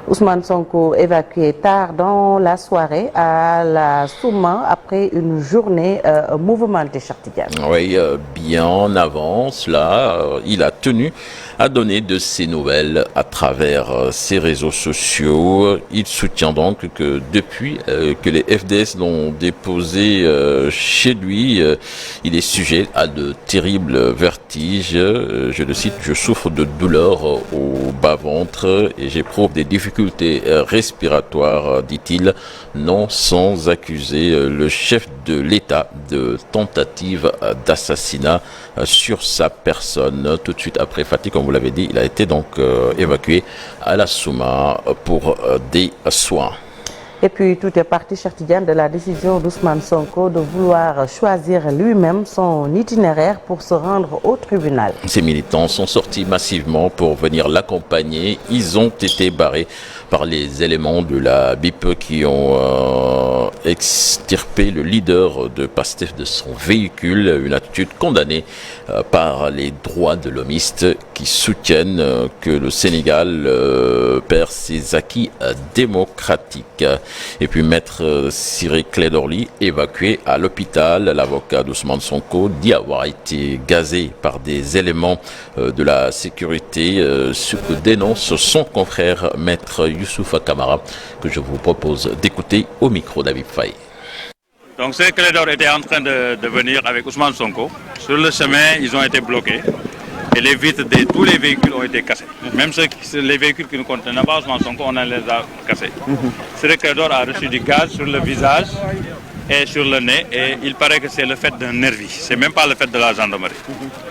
Ousmane Sonko évacué tard dans la soirée à la Souma après une journée mouvementée, Cheikh Tidiane. Oui, bien en avance, là, il a tenu à donner de ses nouvelles à travers ses réseaux sociaux. Il soutient donc que depuis que les FDS l'ont déposé chez lui, il est sujet à de terribles vertiges. Je le cite, je souffre de douleurs au bas-ventre et j'éprouve des difficultés respiratoires, dit-il, non sans accuser le chef de l'État de tentative d'assassinat sur sa personne. Tout de suite après Fatick, comme vous l'avez dit, il a été donc évacué à la Souma pour des soins. Et puis tout est parti, Cheikh Tidiane, de la décision d'Ousmane Sonko de vouloir choisir lui-même son itinéraire pour se rendre au tribunal. Ces militants sont sortis massivement pour venir l'accompagner. Ils ont été barrés par les éléments de la BIP qui ont extirpé le leader de PASTEF de son véhicule. Une attitude condamnée par les droits de l'homiste qui soutiennent que le Sénégal perd ses acquis démocratiques. Et puis maître Ciré Clédor Ly, évacué à l'hôpital. L'avocat d'Ousmane Sonko dit avoir été gazé par des éléments de la sécurité, ce que dénonce son confrère maître Youssoufa Kamara, que je vous propose d'écouter au micro d'Habib Faye. Donc Ciré Clédor était en train de venir avec Ousmane Sonko. Sur le chemin, ils ont été bloqués. Et les vitres de tous les véhicules ont été cassées. Même les véhicules qui ne contenaient pas Ousmane Sonko, on les a cassés. Ciré Clédor a reçu du gaz sur le visage et sur le nez. Et il paraît que c'est le fait d'un nervi. C'est même pas le fait de la gendarmerie.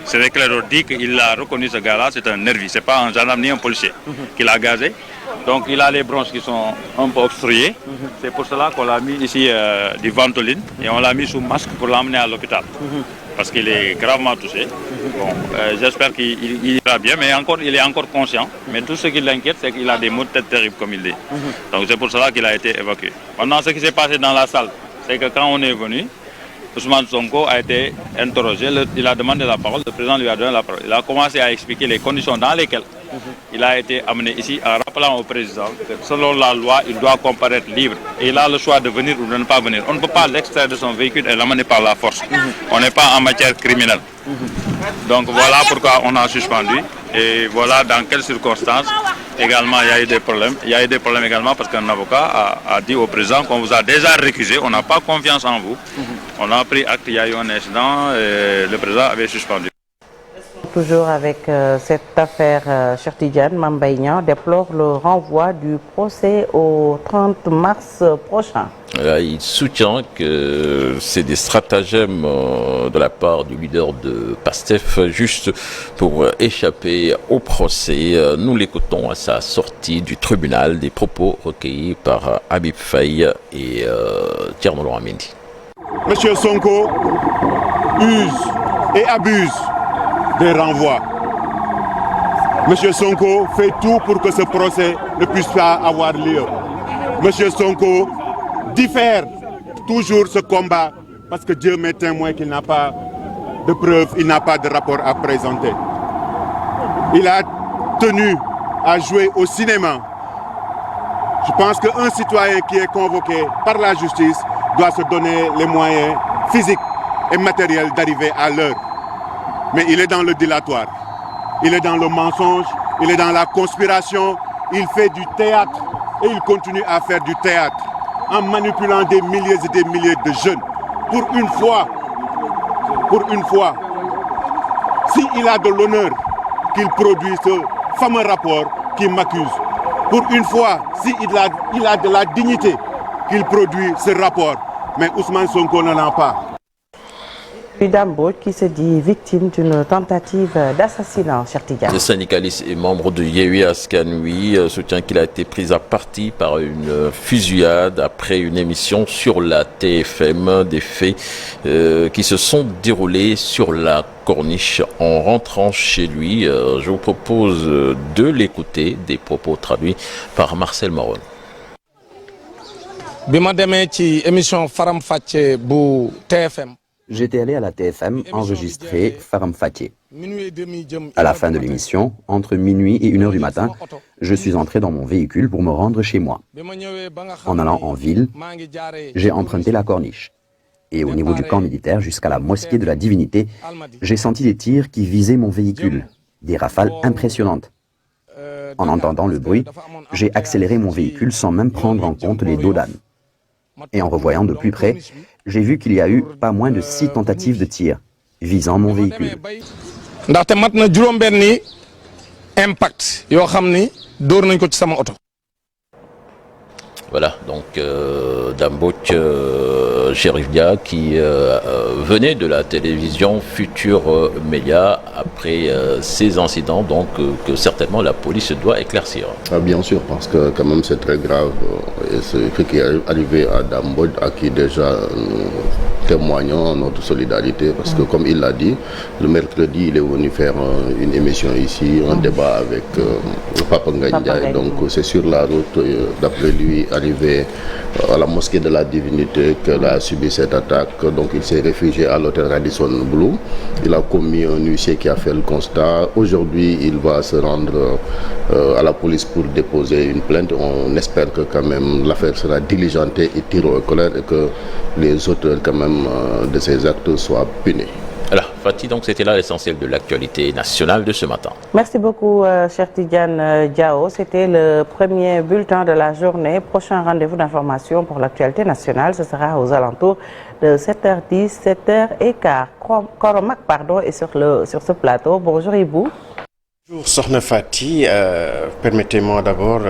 Ciré Clédor dit qu'il a reconnu ce gars-là, c'est un nervi. C'est pas un gendarme ni un policier qui l'a gazé. Donc il a les bronches qui sont un peu obstruées. C'est pour cela qu'on l'a mis ici du Ventoline et on l'a mis sous masque pour l'emmener à l'hôpital. Parce qu'il est gravement touché. Bon, j'espère qu'il ira bien, mais il est encore conscient. Mais tout ce qui l'inquiète, c'est qu'il a des maux de tête terribles, comme il dit. Donc c'est pour cela qu'il a été évacué. Maintenant, ce qui s'est passé dans la salle, c'est que quand on est venu, Ousmane Sonko a été interrogé, il a demandé la parole, le président lui a donné la parole. Il a commencé à expliquer les conditions dans lesquelles il a été amené ici en rappelant au président que selon la loi, il doit comparaître libre. Et il a le choix de venir ou de ne pas venir. On ne peut pas l'extraire de son véhicule et l'amener par la force. On n'est pas en matière criminelle. Donc voilà pourquoi on a suspendu. Et voilà dans quelles circonstances également il y a eu des problèmes. Il y a eu des problèmes également parce qu'un avocat a dit au président qu'on vous a déjà récusé, on n'a pas confiance en vous. On a pris acte, il y a eu un incident et le président avait suspendu. Toujours avec cette affaire, Cheikh Tidiane, Mame Mbaye Niang déplore le renvoi du procès au 30 mars prochain. Il soutient que c'est des stratagèmes de la part du leader de PASTEF juste pour échapper au procès. Nous l'écoutons à sa sortie du tribunal, des propos recueillis par Habib Faye et Thierno Laurent Mendy. Monsieur Sonko use et abuse des renvois. Monsieur Sonko fait tout pour que ce procès ne puisse pas avoir lieu. Monsieur Sonko diffère toujours ce combat parce que Dieu m'est témoin qu'il n'a pas de preuves, il n'a pas de rapport à présenter. Il a tenu à jouer au cinéma. Je pense qu'un citoyen qui est convoqué par la justice doit se donner les moyens physiques et matériels d'arriver à l'heure. Mais il est dans le dilatoire, il est dans le mensonge, il est dans la conspiration, il fait du théâtre et il continue à faire du théâtre en manipulant des milliers et des milliers de jeunes. Pour une fois, s'il a de l'honneur qu'il produit ce fameux rapport qui m'accuse, pour une fois, s'il a de la dignité qu'il produit ce rapport, mais Ousmane Sonko n'en a pas. Dambo qui se dit victime d'une tentative d'assassinat, Cheikh Tidiane. Le syndicaliste et membre de Yewwi Askan Wi soutient qu'il a été pris à partie par une fusillade après une émission sur la TFM, des faits qui se sont déroulés sur la corniche en rentrant chez lui. Je vous propose de l'écouter, des propos traduits par Marcel Moron. Bi ma demee ci émission Faram Facce bu TFM J'étais allé à la TFM enregistrer Faram Fatih. À la fin de l'émission, entre minuit et 1h du matin, je suis entré dans mon véhicule pour me rendre chez moi. En allant en ville, j'ai emprunté la corniche. Et au niveau du camp militaire jusqu'à la mosquée de la Divinité, j'ai senti des tirs qui visaient mon véhicule, des rafales impressionnantes. En entendant le bruit, j'ai accéléré mon véhicule sans même prendre en compte les dos d'âne. Et en revoyant de plus près, j'ai vu qu'il y a eu pas moins de 6 tentatives de tir visant mon véhicule. Voilà, donc Dambok Cherifdia qui venait de la télévision Futur Média après ces incidents, donc que certainement la police doit éclaircir. Ah, bien sûr, parce que quand même c'est très grave et ce qui est arrivé à Dambok, à qui déjà témoignons notre solidarité, parce que comme il l'a dit, le mercredi il est venu faire une émission ici, un débat avec Papa Ngagne. Donc c'est sur la route, d'après lui, arrivé à la mosquée de la Divinité qu'elle a subi cette attaque. Donc il s'est réfugié à l'hôtel Radisson Blu. Il a commis un huissier qui a fait le constat. Aujourd'hui il va se rendre à la police pour déposer une plainte. On espère que quand même l'affaire sera diligentée et tirée au clair et que les auteurs quand même de ces actes soient punis. Alors, Fatih, donc c'était là l'essentiel de l'actualité nationale de ce matin. Merci beaucoup, cher Tidiane Diao. C'était le premier bulletin de la journée. Prochain rendez-vous d'information pour l'actualité nationale, ce sera aux alentours de 7h10, 7h15. Koromak, pardon, est sur ce plateau. Bonjour Ibou. Bonjour Sokhna Fatih, permettez-moi d'abord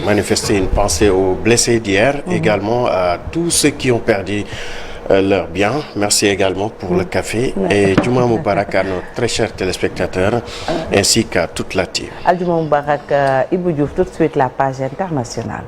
manifester une pensée aux blessés d'hier, également à tous ceux qui ont perdu leurs biens. Merci également pour le café et Juma Moubarak à nos très chers téléspectateurs ainsi qu'à toute la team. Juma Moubarak, Ibou Diouf, tout de suite la page internationale.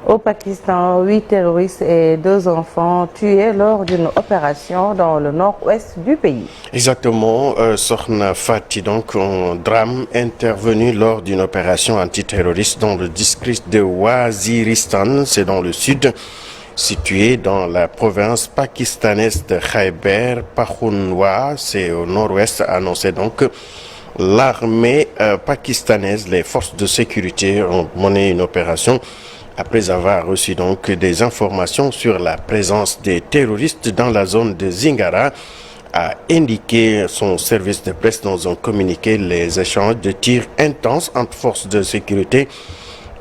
Au Pakistan, 8 terroristes et 2 enfants tués lors d'une opération dans le nord-ouest du pays. Exactement, Sokhna Fatih, donc un drame intervenu lors d'une opération antiterroriste dans le district de Waziristan, c'est dans le sud, situé dans la province pakistanaise de Khyber Pakhtunkhwa, c'est au nord-ouest, annoncé donc. L'armée pakistanaise, les forces de sécurité ont mené une opération après avoir reçu donc des informations sur la présence des terroristes dans la zone de Zingara, a indiqué son service de presse dans un communiqué. Les échanges de tirs intenses entre forces de sécurité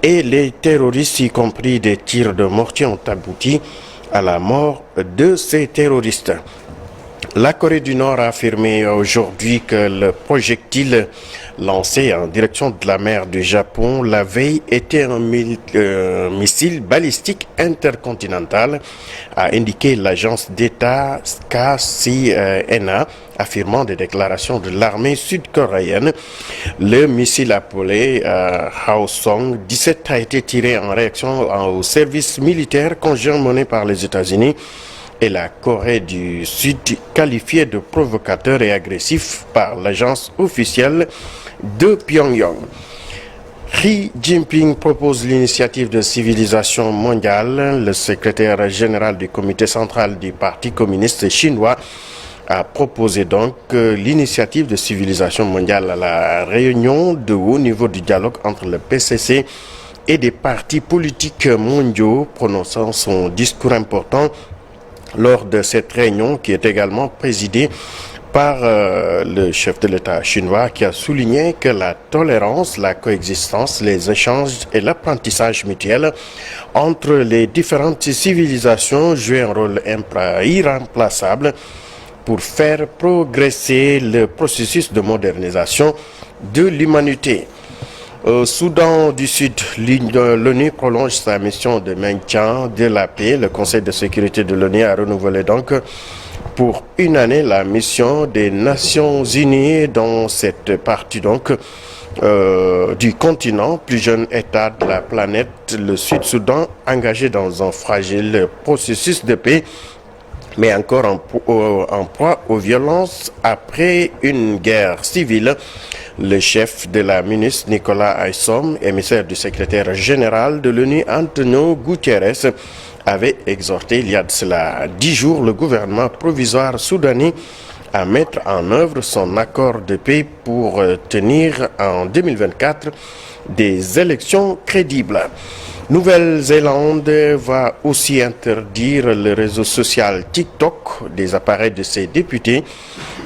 et les terroristes, y compris des tirs de mortier, ont abouti à la mort de ces terroristes. La Corée du Nord a affirmé aujourd'hui que le projectile lancé en direction de la mer du Japon la veille était un missile balistique intercontinental, a indiqué l'agence d'État KCNA, affirmant des déclarations de l'armée sud-coréenne. Le missile appelé Hwasong 17 a été tiré en réaction au service militaire conjoint mené par les États-Unis et la Corée du Sud, qualifié de provocateur et agressif par l'agence officielle de Pyongyang. Xi Jinping propose l'initiative de civilisation mondiale. Le secrétaire général du comité central du Parti communiste chinois a proposé donc l'initiative de civilisation mondiale à la réunion de haut niveau du dialogue entre le PCC et des partis politiques mondiaux, prononçant son discours important lors de cette réunion qui est également présidée par le chef de l'État chinois, qui a souligné que la tolérance, la coexistence, les échanges et l'apprentissage mutuel entre les différentes civilisations jouent un rôle irremplaçable pour faire progresser le processus de modernisation de l'humanité. Au Soudan du Sud, l'ONU prolonge sa mission de maintien de la paix. Le Conseil de sécurité de l'ONU a renouvelé donc pour une année la mission des Nations Unies dans cette partie donc du continent, plus jeune État de la planète, le Sud-Soudan, engagé dans un fragile processus de paix. mais encore en proie aux violences après une guerre civile. Le chef de la MINUSTH, Nicolas Haysom, émissaire du secrétaire général de l'ONU, Antonio Guterres, avait exhorté il y a de cela 10 jours le gouvernement provisoire soudanais à mettre en œuvre son accord de paix pour tenir en 2024 des élections crédibles. Nouvelle-Zélande va aussi interdire le réseau social TikTok des appareils de ses députés.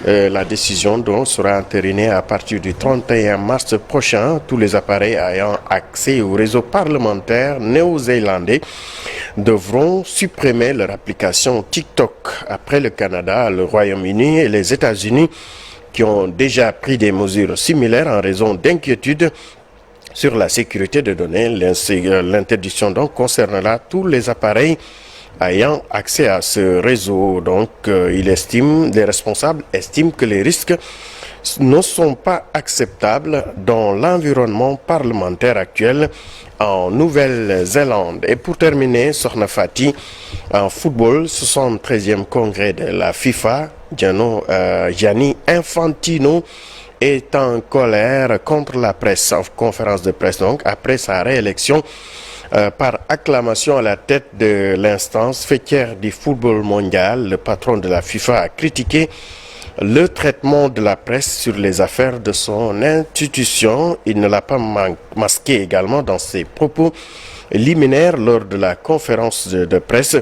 La décision donc sera entérinée à partir du 31 mars prochain. Tous les appareils ayant accès au réseau parlementaire néo-zélandais devront supprimer leur application TikTok. Après le Canada, le Royaume-Uni et les États-Unis qui ont déjà pris des mesures similaires en raison d'inquiétudes sur la sécurité des données. L'interdiction donc concernera tous les appareils ayant accès à ce réseau. Donc, les responsables estiment que les risques ne sont pas acceptables dans l'environnement parlementaire actuel en Nouvelle-Zélande. Et pour terminer, Sokhna Fati, en football, 73e congrès de la FIFA, Gianni Infantino est en colère contre la presse, en conférence de presse donc, après sa réélection par acclamation à la tête de l'instance fêtière du football mondial. Le patron de la FIFA a critiqué le traitement de la presse sur les affaires de son institution. Il ne l'a pas masqué également dans ses propos liminaires lors de la conférence de presse.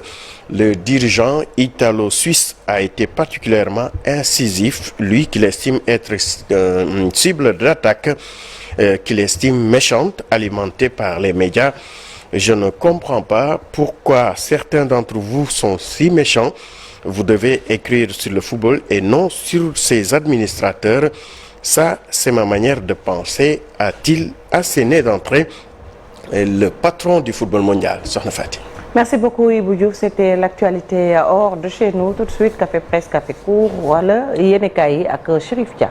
Le dirigeant italo-suisse a été particulièrement incisif, lui qu'il estime être une cible d'attaque, qu'il estime méchante, alimentée par les médias. Je ne comprends pas pourquoi certains d'entre vous sont si méchants. Vous devez écrire sur le football et non sur ses administrateurs. Ça, c'est ma manière de penser, a-t-il asséné d'entrée le patron du football mondial, Sokhna Fati. Merci beaucoup Ibou Diouf, c'était l'actualité hors de chez nous. Tout de suite, Café Presse, Café Court, wala yéenekaay yi ak Chérif Dia.